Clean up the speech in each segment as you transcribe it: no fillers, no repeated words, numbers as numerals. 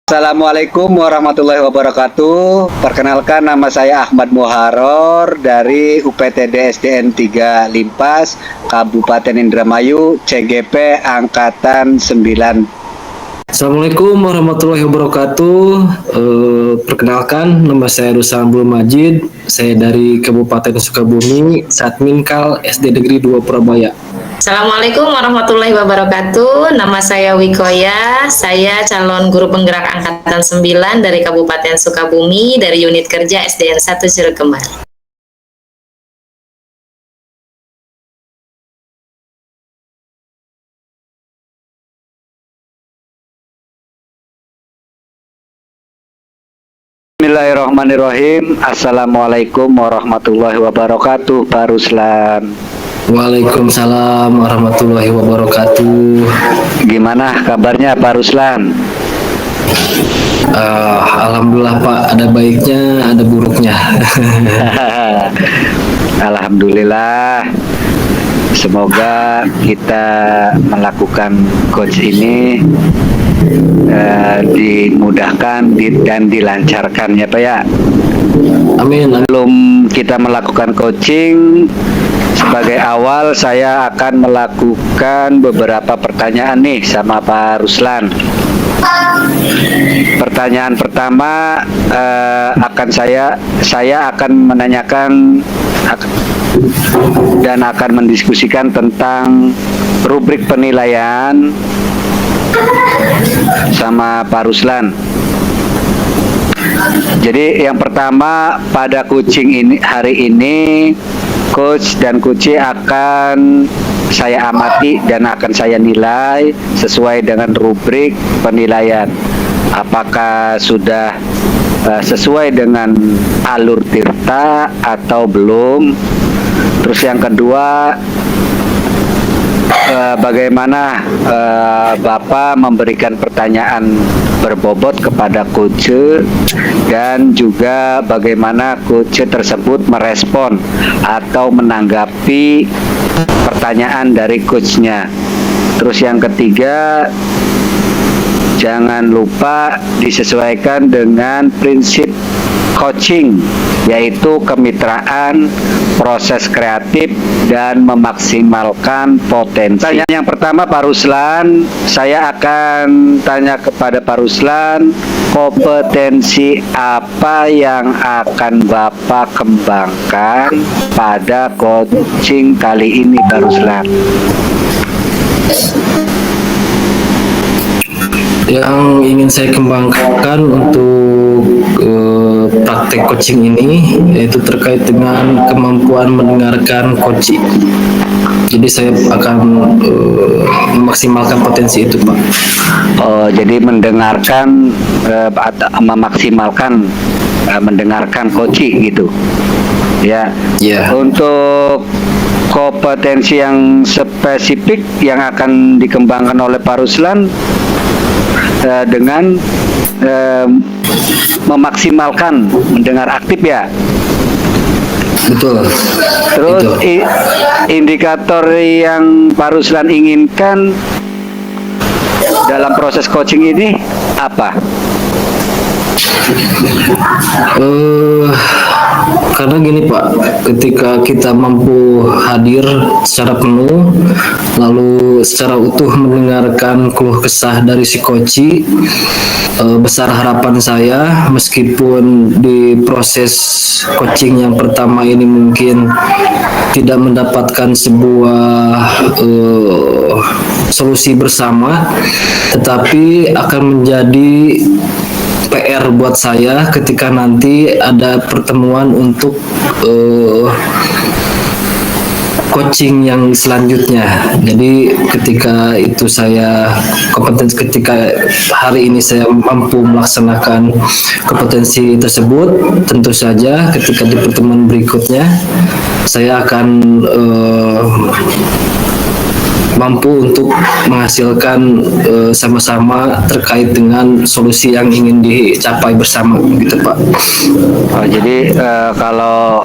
Assalamualaikum warahmatullahi wabarakatuh. Perkenalkan, nama saya Ahmad Muharor dari UPTD SDN 3 Limpas, Kabupaten Indramayu, CGP Angkatan 9. Assalamualaikum warahmatullahi wabarakatuh. Perkenalkan, nama saya Ruslan Abdul Majid. Saya dari Kabupaten Sukabumi, Satminkal SD Negeri 2 Purabaya. Assalamualaikum warahmatullahi wabarakatuh. Nama saya Wikoya. Saya calon guru penggerak angkatan 9 dari Kabupaten Sukabumi dari unit kerja SDN 1 Cirekembar. Bismillahirrahmanirrahim. Assalamualaikum warahmatullahi wabarakatuh, Pak Ruslan. Waalaikumsalam warahmatullahi wabarakatuh. Gimana kabarnya, Pak Ruslan? Alhamdulillah Pak, ada baiknya, ada buruknya. Alhamdulillah. Semoga kita melakukan coach ini dimudahkan dan dilancarkan ya Pak ya. Amin. Sebelum kita melakukan coaching, sebagai awal saya akan melakukan beberapa pertanyaan nih sama Pak Ruslan. Pertanyaan pertama saya akan menanyakan dan akan mendiskusikan tentang rubrik penilaian sama Pak Ruslan. Jadi yang pertama, pada coaching ini hari ini coach dan coachee akan saya amati dan akan saya nilai sesuai dengan rubrik penilaian. Apakah sudah sesuai dengan alur tirta atau belum? Terus yang kedua, bagaimana Bapak memberikan pertanyaan berbobot kepada coach dan juga bagaimana coach tersebut merespon atau menanggapi pertanyaan dari coachnya. Terus yang ketiga, jangan lupa disesuaikan dengan prinsip coaching, yaitu kemitraan, proses kreatif, dan memaksimalkan potensi. Yang pertama, Pak Ruslan, saya akan tanya kepada Pak Ruslan, kompetensi apa yang akan Bapak kembangkan pada coaching kali ini, Pak Ruslan? Yang ingin saya kembangkan untuk praktek coaching ini yaitu terkait dengan kemampuan mendengarkan coaching. Jadi saya akan memaksimalkan potensi itu, Pak. Oh, jadi mendengarkan memaksimalkan mendengarkan coaching gitu. Ya. Yeah. Untuk kompetensi yang spesifik yang akan dikembangkan oleh Pak Ruslan dengan memaksimalkan mendengar aktif ya. Betul. Terus indikator yang Pak Ruslan inginkan dalam proses coaching ini apa? Karena gini Pak, ketika kita mampu hadir secara penuh, lalu secara utuh mendengarkan keluh kesah dari si coachee, besar harapan saya meskipun di proses coaching yang pertama ini mungkin tidak mendapatkan sebuah solusi bersama, tetapi akan menjadi PR buat saya ketika nanti ada pertemuan untuk coaching yang selanjutnya. Jadi ketika itu saya kompetensi, ketika hari ini saya mampu melaksanakan kompetensi tersebut, tentu saja ketika di pertemuan berikutnya saya akan mampu untuk menghasilkan sama-sama terkait dengan solusi yang ingin dicapai bersama, gitu Pak. Oh, jadi kalau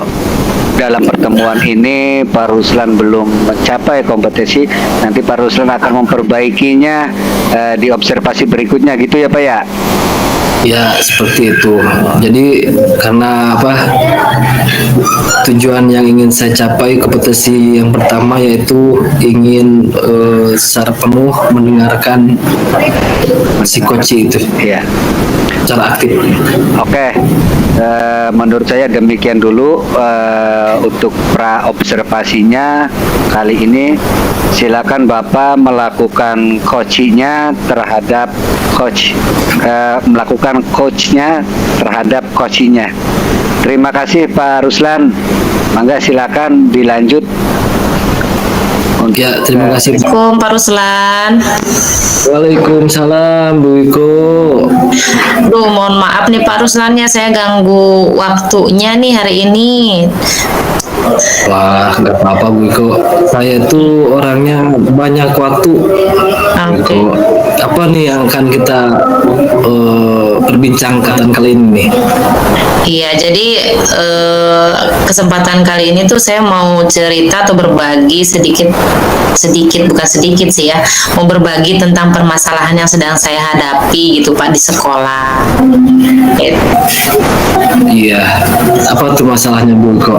dalam pertemuan ini Pak Ruslan belum mencapai kompetensi, nanti Pak Ruslan akan memperbaikinya di observasi berikutnya gitu ya Pak ya? Ya, seperti itu. Jadi karena apa? Tujuan yang ingin saya capai kompetisi yang pertama yaitu ingin secara penuh mendengarkan si coach itu Ya. secara aktif. Oke, menurut saya demikian dulu untuk pra observasinya kali ini. Silakan Bapak melakukan coachingnya terhadap melakukan coachnya terhadap coachingnya. Terima kasih Pak Ruslan. Mangga silakan dilanjut. Ya, terima kasih. Assalamualaikum Pak Ruslan. Waalaikumsalam Bu Iko. Duh, mohon maaf nih Pak Ruslannya, saya ganggu waktunya nih hari ini. Wah, nggak apa-apa Bu Iko. Saya tuh orangnya banyak waktu. Bu Oke. Iko. Apa nih yang akan kita perbincangkan kali ini nih? Iya, jadi kesempatan kali ini tuh saya mau cerita atau berbagi sedikit bukan sedikit sih ya, mau berbagi tentang permasalahan yang sedang saya hadapi gitu Pak di sekolah. Gitu. Iya, apa tuh masalahnya Bu Iko?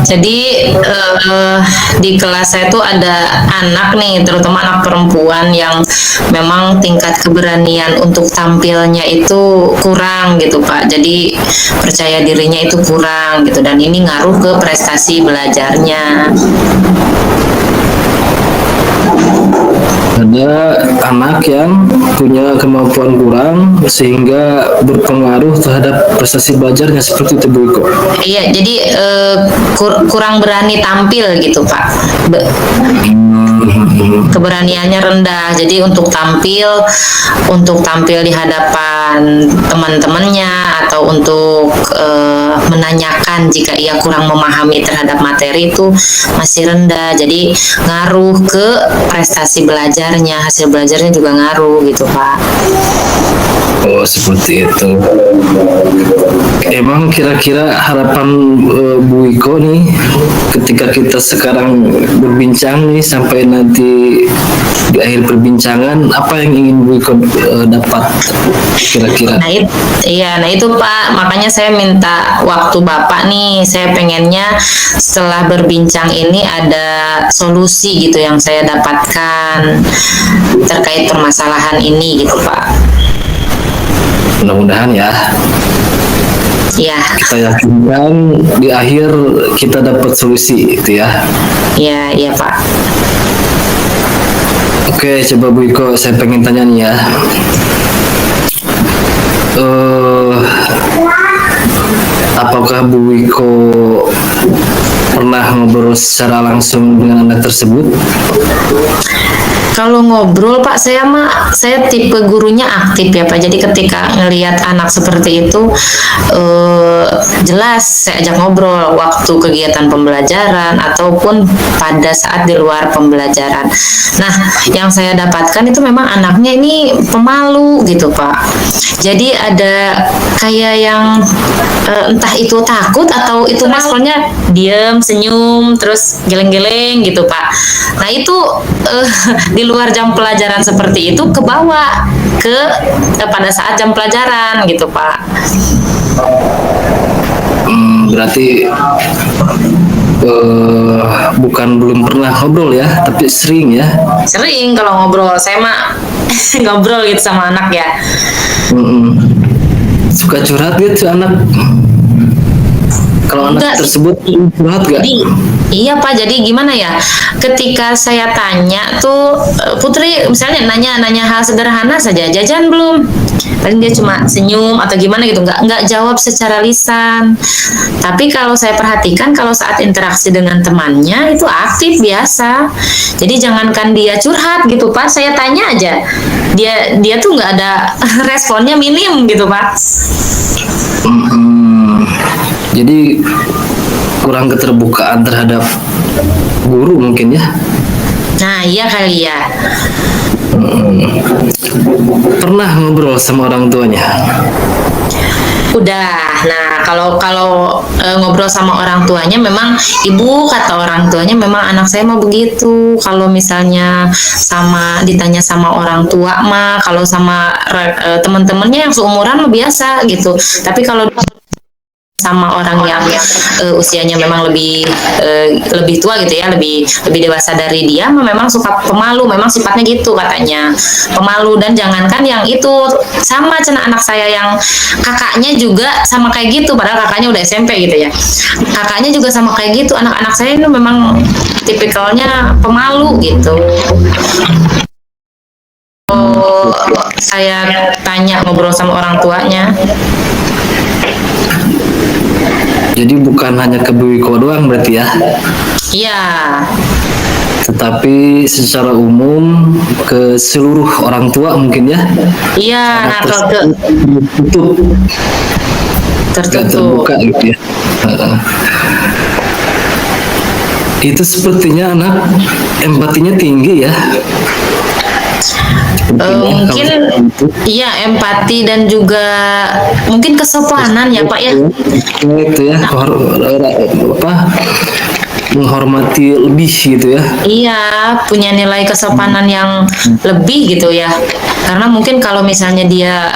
Jadi di kelas saya tuh ada anak nih, terutama anak perempuan yang memang tingkat keberanian untuk tampilnya itu kurang gitu Pak. Jadi percaya dirinya itu kurang gitu, dan ini ngaruh ke prestasi belajarnya. Ada anak yang punya kemampuan kurang sehingga berpengaruh terhadap prestasi belajarnya seperti itu Bu Iko. Iya, jadi kurang berani tampil gitu Pak. Keberaniannya rendah, jadi untuk tampil di hadapan teman-temannya atau untuk menanyakan jika ia kurang memahami terhadap materi itu masih rendah, jadi ngaruh ke prestasi belajarnya, hasil belajarnya juga ngaruh gitu Pak. Oh, seperti itu. Emang kira-kira harapan Bu Iko nih ketika kita sekarang berbincang nih sampai nanti di akhir perbincangan, apa yang ingin Bu Iko dapat kira-kira? Nah itu Pak, makanya saya minta waktu Bapak nih. Saya pengennya setelah berbincang ini ada solusi gitu yang saya dapatkan terkait permasalahan ini gitu Pak. Mudah-mudahan ya. Ya. Kita yakinkan di akhir kita dapat solusi itu ya. Iya Pak. Oke, coba Bu Iko, saya pengen tanya nih ya. Apakah Bu Iko pernah ngobrol secara langsung dengan anak tersebut? Kalau ngobrol Pak, saya tipe gurunya aktif ya Pak. Jadi ketika ngelihat anak seperti itu, jelas saya ajak ngobrol waktu kegiatan pembelajaran ataupun pada saat di luar pembelajaran. Nah, yang saya dapatkan itu memang anaknya ini pemalu gitu Pak. Jadi ada kayak yang entah itu takut atau itu responnya diam, senyum, terus geleng-geleng gitu Pak. Nah itu di luar jam pelajaran seperti itu kebawa ke pada saat jam pelajaran gitu Pak. Berarti bukan belum pernah ngobrol ya, tapi sering ya? Sering kalau ngobrol, saya mah ngobrol gitu sama anak ya. Suka curhat gitu anak? Kalau anak tersebut curhat gak? Iya Pak, jadi gimana ya? Ketika saya tanya tuh, Putri misalnya nanya hal sederhana saja, jajan belum? Paling dia cuma senyum atau gimana gitu, nggak jawab secara lisan. Tapi kalau saya perhatikan, kalau saat interaksi dengan temannya itu aktif biasa. Jadi jangankan dia curhat gitu Pak, saya tanya aja, dia tuh nggak ada responnya, minim gitu Pak. Jadi kurang keterbukaan terhadap guru mungkin ya? Nah iya kali ya. Pernah ngobrol sama orang tuanya? Udah. Nah kalau kalau ngobrol sama orang tuanya memang ibu kata orang tuanya memang anak saya mau begitu. Kalau misalnya sama ditanya sama orang tua mah, kalau sama teman-temannya yang seumuran mah biasa gitu. Tapi kalau sama orang yang usianya memang lebih tua gitu ya, lebih dewasa dari dia, memang suka pemalu, memang sifatnya gitu katanya, pemalu. Dan jangankan yang itu, sama cina anak saya yang kakaknya juga sama kayak gitu, padahal kakaknya udah SMP gitu ya, kakaknya juga sama kayak gitu. Anak-anak saya itu memang tipikalnya pemalu gitu. Saya tanya ngobrol sama orang tuanya. Jadi bukan hanya ke Bu Wiko doang berarti ya, Iya, tetapi secara umum ke seluruh orang tua mungkin ya. iya. Nah, kalau Tertutup, nggak tertutup. terbuka gitu ya. Heeh. Itu sepertinya anak empatinya tinggi ya. Sepertinya Mungkin kalau itu. iya, empati dan juga mungkin kesopanan ya Pak ya. Itu ya, apa, menghormati lebih gitu ya. Iya, punya nilai kesopanan yang lebih gitu ya. Karena mungkin kalau misalnya dia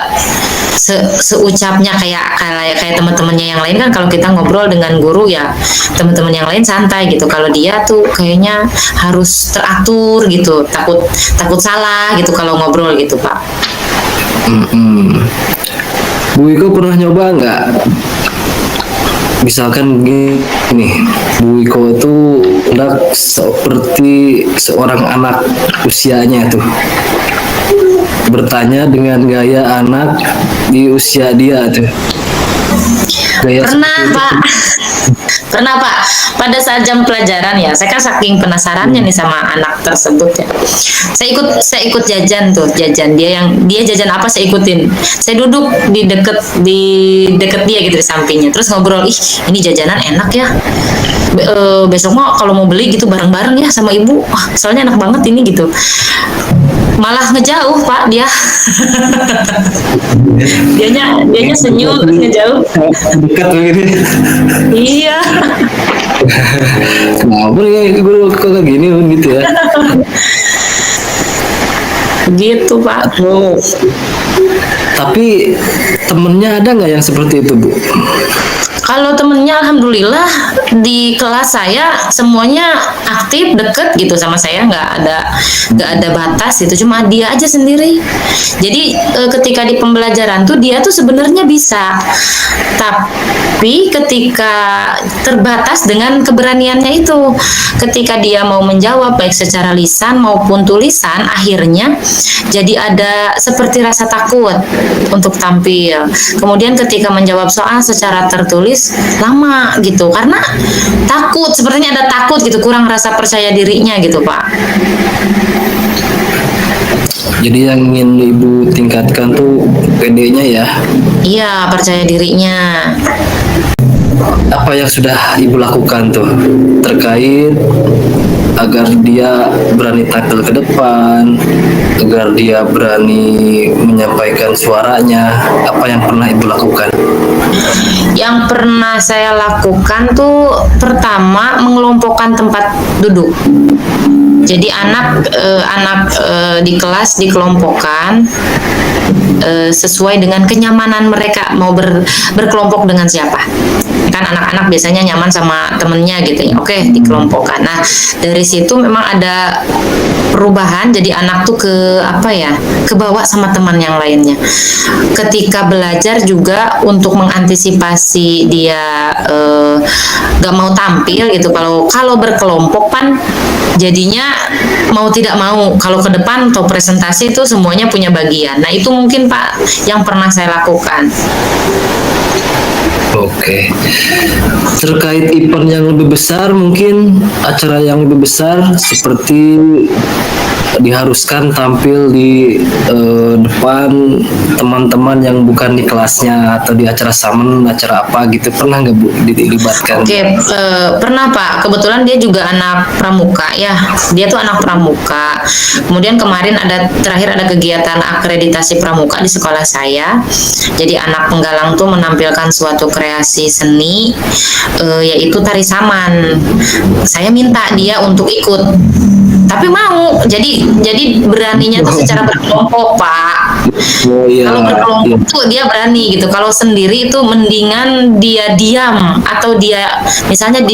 seucapnya kayak teman-temannya yang lain kan, kalau kita ngobrol dengan guru ya teman-teman yang lain santai gitu. Kalau dia tuh kayaknya harus teratur gitu, takut salah gitu kalau ngobrol gitu Pak. Mm-mm. Bu Iko pernah nyoba nggak? Misalkan gini, Bu Iko itu hendak seperti seorang anak usianya tuh, bertanya dengan gaya anak di usia dia tuh. Gaya Pernah Pak, pernah Pak. Pada saat jam pelajaran ya, saya kan saking penasarannya nih sama anak tersebut ya. Saya ikut jajan tuh, jajan dia jajan apa saya ikutin. Saya duduk di deket dia gitu di sampingnya. Terus ngobrol, ih ini jajanan enak ya. Besok mah kalau mau beli gitu bareng-bareng ya sama ibu. Wah, soalnya enak banget ini gitu. Malah ngejauh Pak dia. dianya senyum terus ngejauh. dekat begini. Iya. Kenapa ya gue kok kayak gini gitu ya? Gitu Pak. Oh, tapi temennya ada nggak yang seperti itu, Bu? Kalau temennya alhamdulillah di kelas saya semuanya aktif, deket gitu sama saya, nggak ada batas gitu, cuma dia aja sendiri. Jadi ketika di pembelajaran tuh dia tuh sebenarnya bisa, tapi ketika terbatas dengan keberaniannya itu, ketika dia mau menjawab baik secara lisan maupun tulisan, akhirnya jadi ada seperti rasa takut untuk tampil. Kemudian ketika menjawab soal secara tertulis lama gitu, karena takut, sepertinya ada takut gitu, kurang rasa percaya dirinya gitu Pak. Jadi yang ingin Ibu tingkatkan tuh PD-nya ya. Iya, percaya dirinya. Apa yang sudah Ibu lakukan tuh terkait agar dia berani tampil ke depan, agar dia berani menyampaikan suaranya? Apa yang pernah Ibu lakukan? Yang pernah saya lakukan tuh pertama mengelompokkan tempat duduk. Jadi anak di kelas dikelompokkan sesuai dengan kenyamanan mereka mau berkelompok dengan siapa. Kan anak-anak biasanya nyaman sama temennya gitu ya. Oke, dikelompokkan. Nah, dari situ memang ada perubahan, jadi anak tuh kebawa sama teman yang lainnya. Ketika belajar juga untuk mengantisipasi dia gak mau tampil gitu. Kalau berkelompok kan jadinya mau tidak mau kalau ke depan atau presentasi itu semuanya punya bagian. Nah, itu mungkin Pak yang pernah saya lakukan. Oke. Terkait event yang lebih besar, mungkin acara yang lebih besar seperti diharuskan tampil di depan teman-teman yang bukan di kelasnya atau di acara samen, acara apa gitu, pernah nggak Bu dilibatkan? Oke, pernah Pak. Kebetulan dia juga anak pramuka ya. Dia tuh anak pramuka. Kemudian kemarin terakhir ada kegiatan akreditasi pramuka di sekolah saya. Jadi anak penggalang tuh menampilkan suatu kreasi seni, yaitu tari saman. Saya minta dia untuk ikut. Tapi mau. Jadi beraninya tuh secara berkelompok, Pak. Oh iya. Kalau berkelompok Iya. tuh dia berani gitu. Kalau sendiri itu mendingan dia diam, atau dia misalnya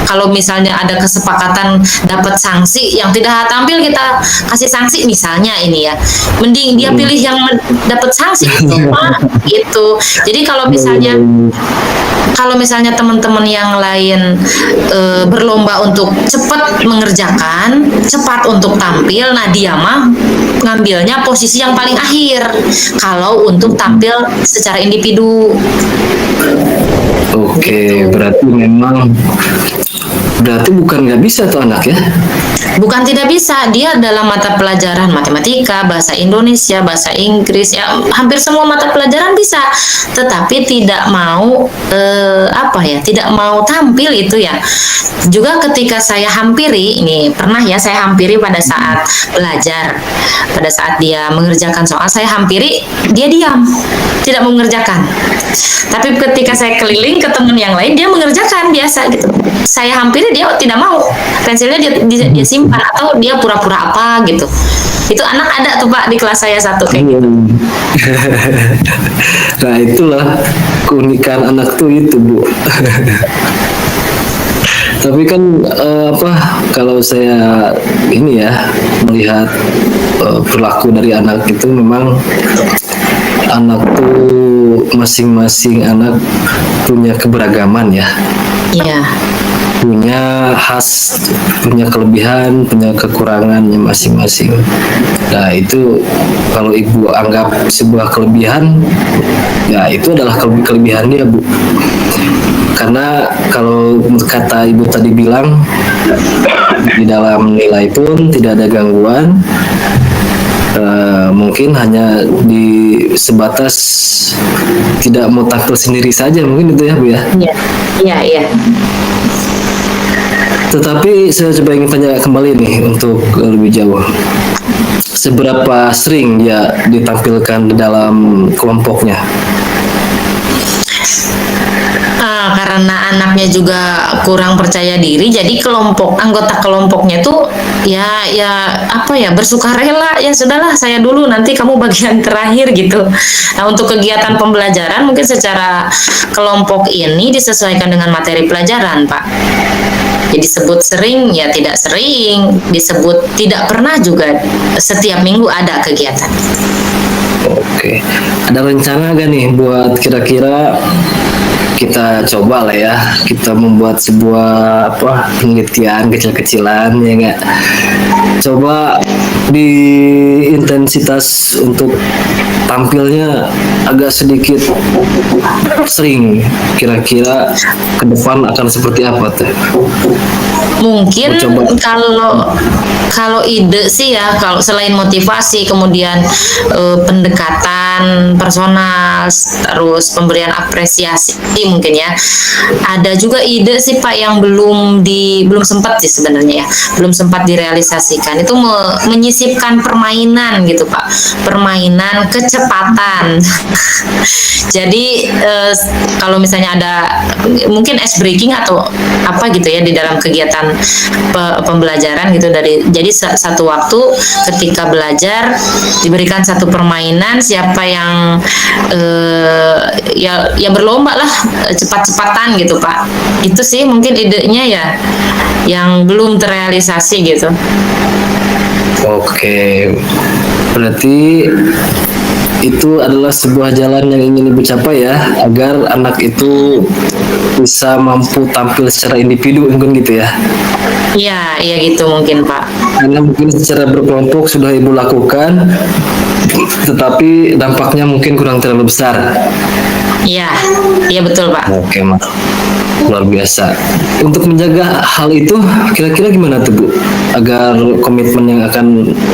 kalau misalnya ada kesepakatan dapat sanksi, yang tidak tampil kita kasih sanksi misalnya ini ya. Mending dia pilih yang dapat sanksi itu, Pak. Gitu. Jadi kalau misalnya teman-teman yang lain berlomba untuk cepat mengerjakan, cepat untuk tampil, nah dia mah ngambilnya posisi yang paling akhir kalau untuk tampil secara individu. Oke, berarti bukan nggak bisa tuh anak ya? Bukan tidak bisa, dia dalam mata pelajaran matematika, bahasa Indonesia, bahasa Inggris, ya hampir semua mata pelajaran bisa, tetapi tidak mau tidak mau tampil itu ya. Juga ketika saya hampiri, ini pernah ya saya hampiri pada saat belajar, pada saat dia mengerjakan soal, saya hampiri, dia diam, tidak mengerjakan. Tapi ketika saya keliling ke teman yang lain, dia mengerjakan biasa gitu. Saya hampiri, dia tidak mau, pensilnya dia simpan atau dia pura-pura apa gitu. Itu anak ada tuh Pak di kelas saya satu kayak gitu. Nah itulah keunikan anak tuh itu Bu. Tapi kan kalau saya ini ya melihat perilaku dari anak itu, memang anak tuh masing-masing anak punya keberagaman ya. Iya. Punya khas, punya kelebihan, punya kekurangannya masing-masing. Nah itu kalau Ibu anggap sebuah kelebihan, ya itu adalah kelebihan dia Bu. Karena kalau kata Ibu tadi bilang, di dalam nilai pun tidak ada gangguan, mungkin hanya di sebatas tidak mau tampil sendiri saja, mungkin itu ya Bu ya. Iya. Tetapi saya coba ingin tanya kembali nih untuk lebih jauh. Seberapa sering dia ditampilkan di dalam kelompoknya? Karena anaknya juga kurang percaya diri, jadi anggota kelompoknya tuh bersukarela, ya sudahlah saya dulu, nanti kamu bagian terakhir gitu. Nah untuk kegiatan pembelajaran mungkin secara kelompok ini disesuaikan dengan materi pelajaran Pak. Jadi disebut sering ya tidak sering, disebut tidak pernah juga, setiap minggu ada kegiatan. Oke, ada rencana gak nih buat kira-kira kita coba lah ya, kita membuat sebuah penelitian kecil-kecilan ya nggak? Coba di intensitas untuk tampilnya agak sedikit sering, kira-kira ke depan akan seperti apa tuh? Mungkin kalau ide sih ya, kalau selain motivasi, kemudian pendekatan personal, terus pemberian apresiasi mungkin ya. Ada juga ide sih Pak yang belum sempat sih sebenarnya ya, belum sempat direalisasikan. Itu menyisipkan permainan gitu Pak, permainan kecepatan. Jadi kalau misalnya ada mungkin ice breaking atau apa gitu ya di dalam kegiatan pembelajaran gitu, jadi satu waktu ketika belajar diberikan satu permainan, siapa yang ya berlomba lah cepat-cepatan gitu Pak. Itu sih mungkin idenya ya yang belum terrealisasi gitu. Oke, berarti itu adalah sebuah jalan yang ingin Ibu capai ya, agar anak itu bisa mampu tampil secara individu mungkin gitu ya. Iya gitu mungkin Pak. Karena mungkin secara berkelompok sudah Ibu lakukan, tetapi dampaknya mungkin kurang terlalu besar. Iya, iya betul Pak. Oke, Mas. Luar biasa. Untuk menjaga hal itu, kira-kira gimana tuh, Bu? Agar komitmen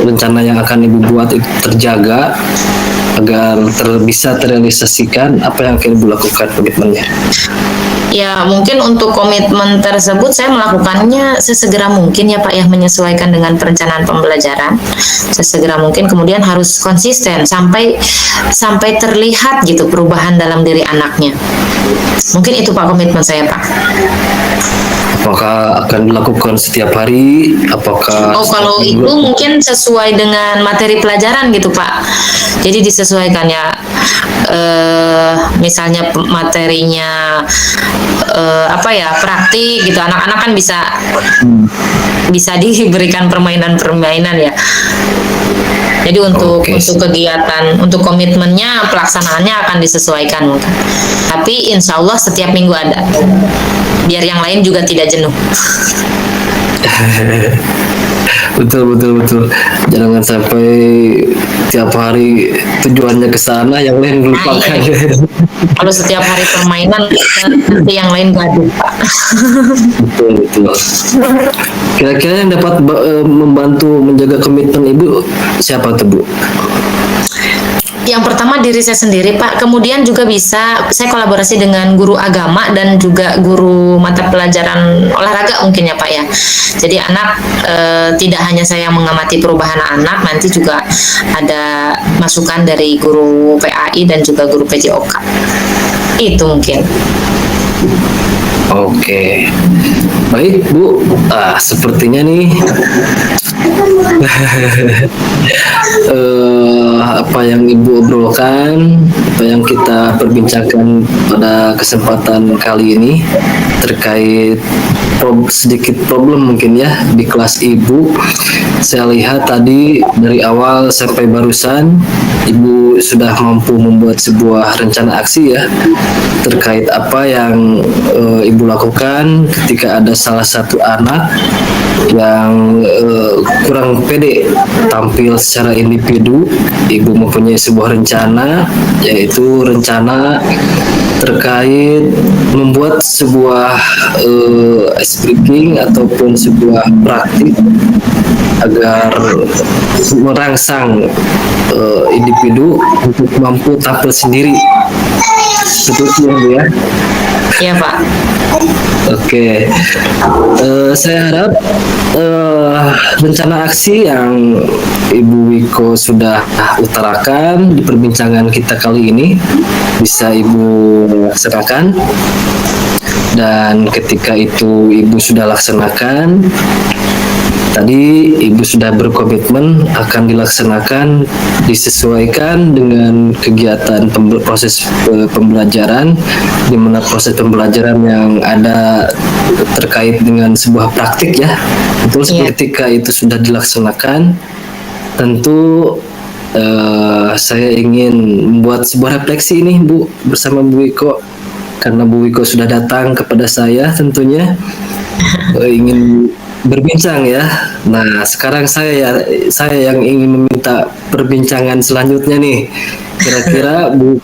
rencana yang akan Ibu buat itu terjaga, agar bisa terrealisasikan, apa yang akan Ibu lakukan komitmennya? Ya, mungkin untuk komitmen tersebut saya melakukannya sesegera mungkin ya Pak ya, menyesuaikan dengan perencanaan pembelajaran sesegera mungkin, kemudian harus konsisten sampai terlihat gitu perubahan dalam diri anaknya. Mungkin itu Pak komitmen saya Pak. Apakah akan dilakukan setiap hari? Apakah Oh, kalau itu mungkin sesuai dengan materi pelajaran gitu Pak. Jadi disesuaikan ya, misalnya materinya praktik gitu. Anak-anak kan bisa diberikan permainan-permainan ya. Jadi untuk kegiatan, untuk komitmennya, pelaksanaannya akan disesuaikan mungkin. Tapi insya Allah setiap minggu ada, biar yang lain juga tidak jenuh. Betul. Jangan sampai tiap hari tujuannya ke sana, yang lain melupakan. Iya. Kalau setiap hari permainan, nanti yang lain gaduh. Betul. Kira-kira yang dapat membantu menjaga komitmen Ibu siapa tuh, Bu? Yang pertama diri saya sendiri Pak, kemudian juga bisa saya kolaborasi dengan guru agama dan juga guru mata pelajaran olahraga mungkin ya Pak ya. Jadi anak tidak hanya saya mengamati perubahan anak, nanti juga ada masukan dari guru PAI dan juga guru PJOK. Itu mungkin. Oke, baik Bu. Sepertinya nih apa yang Ibu obrolkan, apa yang kita perbincangkan pada kesempatan kali ini terkait sedikit problem mungkin ya di kelas Ibu. Saya lihat tadi dari awal sampai barusan Ibu sudah mampu membuat sebuah rencana aksi ya terkait apa yang Ibu lakukan ketika ada salah satu anak yang kurang pede tampil secara individu. Ibu mempunyai sebuah rencana, yaitu rencana terkait membuat sebuah speaking ataupun sebuah praktik agar merangsang individu untuk mampu tampil sendiri. Betul ya? Iya Pak. Oke, saya harap rencana aksi yang Ibu Wiko sudah utarakan di perbincangan kita kali ini bisa Ibu laksanakan, dan ketika itu Ibu sudah laksanakan, tadi Ibu sudah berkomitmen akan dilaksanakan, disesuaikan dengan kegiatan proses pembelajaran, di mana proses pembelajaran yang ada terkait dengan sebuah praktik ya. Betul, ketika itu sudah dilaksanakan, tentu saya ingin membuat sebuah refleksi ini Bu bersama Bu Wiko, karena Bu Wiko sudah datang kepada saya tentunya ingin berbincang ya. Nah, sekarang saya yang ingin meminta perbincangan selanjutnya nih. Kira-kira Bu,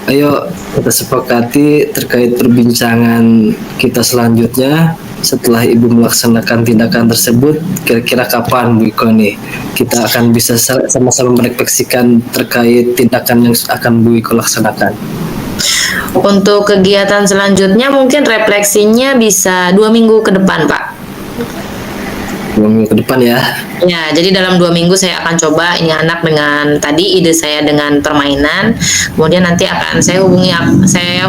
ayo kita sepakati terkait perbincangan kita selanjutnya setelah Ibu melaksanakan tindakan tersebut. Kira-kira kapan Bu Iko nih kita akan bisa sama-sama merefleksikan terkait tindakan yang akan Bu Iko laksanakan? Untuk kegiatan selanjutnya mungkin refleksinya bisa 2 minggu ke depan Pak. 2 minggu ke depan ya. Ya, jadi dalam 2 minggu saya akan coba ini anak dengan tadi ide saya dengan permainan. Kemudian nanti akan saya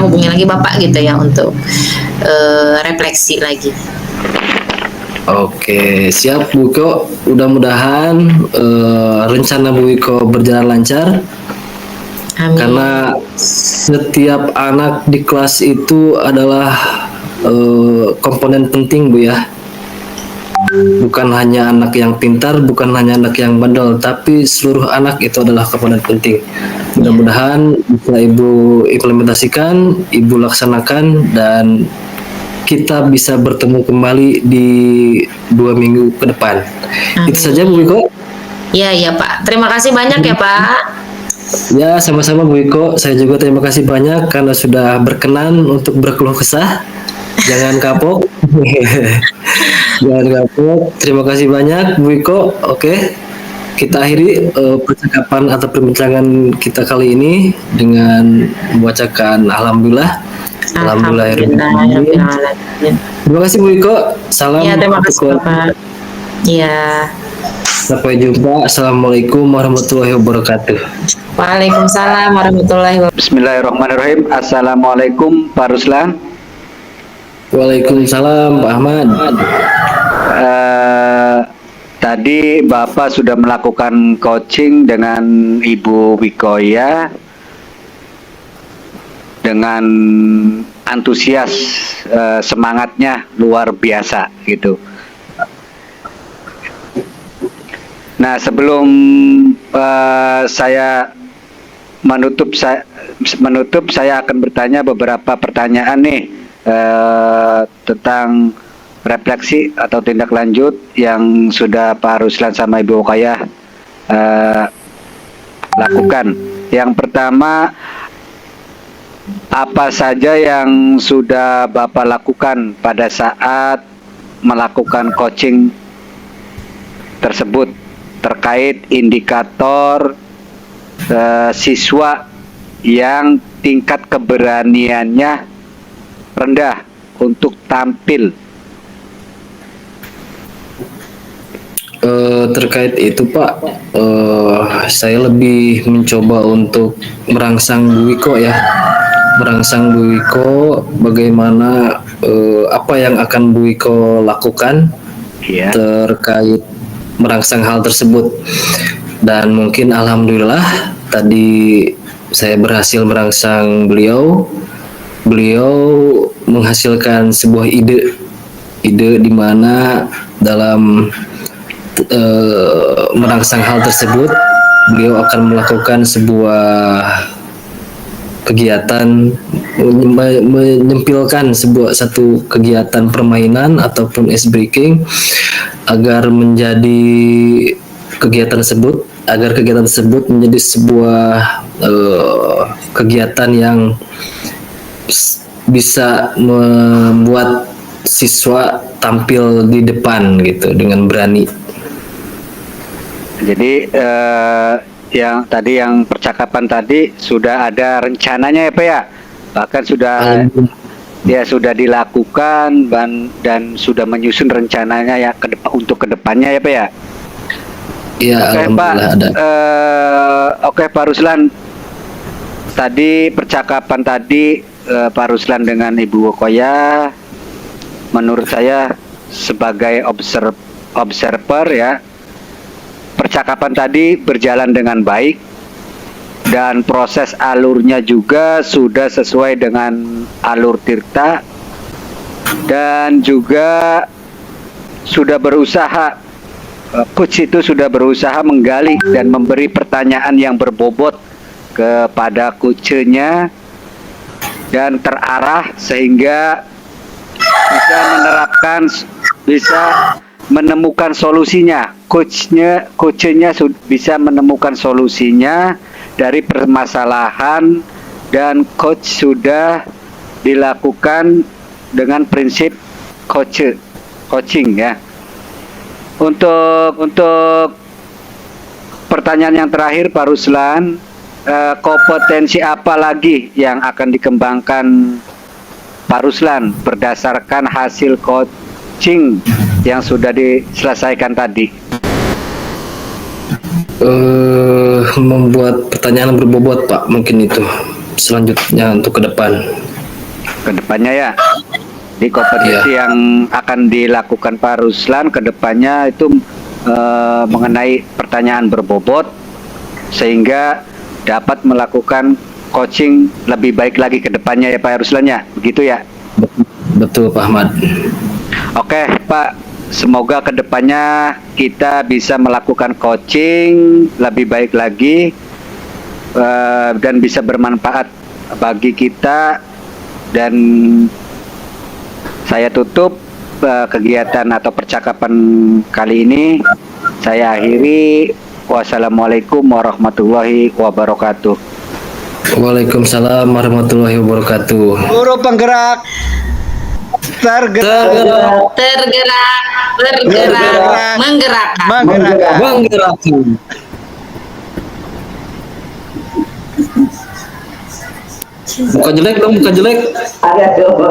hubungi lagi Bapak gitu ya untuk refleksi lagi. Oke, siap Bu Wiko. Mudah-mudahan rencana Bu Wiko berjalan lancar. Amin. Karena setiap anak di kelas itu adalah komponen penting Bu ya. Bukan hanya anak yang pintar, bukan hanya anak yang bandel, tapi seluruh anak itu adalah komponen penting. Mudah-mudahan bisa Ibu implementasikan, Ibu laksanakan, dan kita bisa bertemu kembali di 2 minggu ke depan. Itu saja Bu Wiko. Iya Pak. Terima kasih banyak ya Pak. Ya, sama-sama Bu Iko. Saya juga terima kasih banyak karena sudah berkenan untuk berkeluh kesah. Jangan kapok. Jangan kapok. Terima kasih banyak Bu Iko. Oke. Kita akhiri percakapan atau perbincangan kita kali ini dengan membacakan Alhamdulillah. Alhamdulillahirrahmanirrahim. Alhamdulillahirrahmanirrahim. Terima kasih Bu Iko. Salam Ya, terima kasih untuk Bapak. Ya. sampai jumpa. Assalamualaikum warahmatullahi wabarakatuh. Waalaikumsalam warahmatullahi wabarakatuh. Bismillahirrahmanirrahim. Assalamualaikum Pak Ruslan. Waalaikumsalam Pak Ahmad. Tadi Bapak sudah melakukan coaching dengan Ibu Wikoya dengan antusias, semangatnya luar biasa gitu. Nah, sebelum saya menutup, saya akan bertanya beberapa pertanyaan nih tentang refleksi atau tindak lanjut yang sudah Pak Ruslan sama Ibu Wikoya lakukan. Yang pertama, apa saja yang sudah Bapak lakukan pada saat melakukan coaching tersebut terkait indikator siswa yang tingkat keberaniannya rendah untuk tampil? Terkait itu Pak, saya lebih mencoba untuk merangsang Bu Wiko ya, merangsang Bu Wiko bagaimana apa yang akan Bu Wiko lakukan terkait merangsang hal tersebut. Dan mungkin alhamdulillah tadi saya berhasil merangsang beliau menghasilkan sebuah ide di mana dalam merangsang hal tersebut beliau akan melakukan sebuah kegiatan, menyempilkan satu kegiatan permainan ataupun ice breaking agar kegiatan tersebut menjadi sebuah kegiatan yang bisa membuat siswa tampil di depan gitu dengan berani. Jadi yang percakapan tadi sudah ada rencananya ya Pak ya, bahkan sudah dilakukan dan sudah menyusun rencananya ya untuk kedepannya ya Pak ya. Iya, Oke Pak. ada. Oke Pak Ruslan, tadi percakapan tadi Pak Ruslan dengan Ibu Wikoya, menurut saya sebagai observer ya, percakapan tadi berjalan dengan baik dan proses alurnya juga sudah sesuai dengan alur Tirta, dan juga sudah berusaha, coach itu sudah berusaha menggali dan memberi pertanyaan yang berbobot kepada coachnya dan terarah sehingga bisa menemukan solusinya. Coachnya bisa menemukan solusinya dari permasalahan, dan coach sudah dilakukan dengan prinsip coaching ya. Untuk pertanyaan yang terakhir Pak Ruslan, kompetensi apa lagi yang akan dikembangkan Pak Ruslan berdasarkan hasil coaching yang sudah diselesaikan tadi? Membuat pertanyaan berbobot Pak, mungkin itu selanjutnya untuk ke depannya ya. Di kompetensi yang akan dilakukan Pak Ruslan ke depannya itu mengenai pertanyaan berbobot sehingga dapat melakukan coaching lebih baik lagi ke depannya ya Pak Ruslan ya, begitu ya? Betul Pak Ahmad. Oke Pak, semoga kedepannya kita bisa melakukan coaching lebih baik lagi dan bisa bermanfaat bagi kita. Dan saya tutup kegiatan atau percakapan kali ini. Saya akhiri. Wassalamualaikum warahmatullahi wabarakatuh. Waalaikumsalam warahmatullahi wabarakatuh. Guru penggerak tergerak menggerakkan. Menggerakkan. Bukan jelek dong, bukan jelek. Ada coba.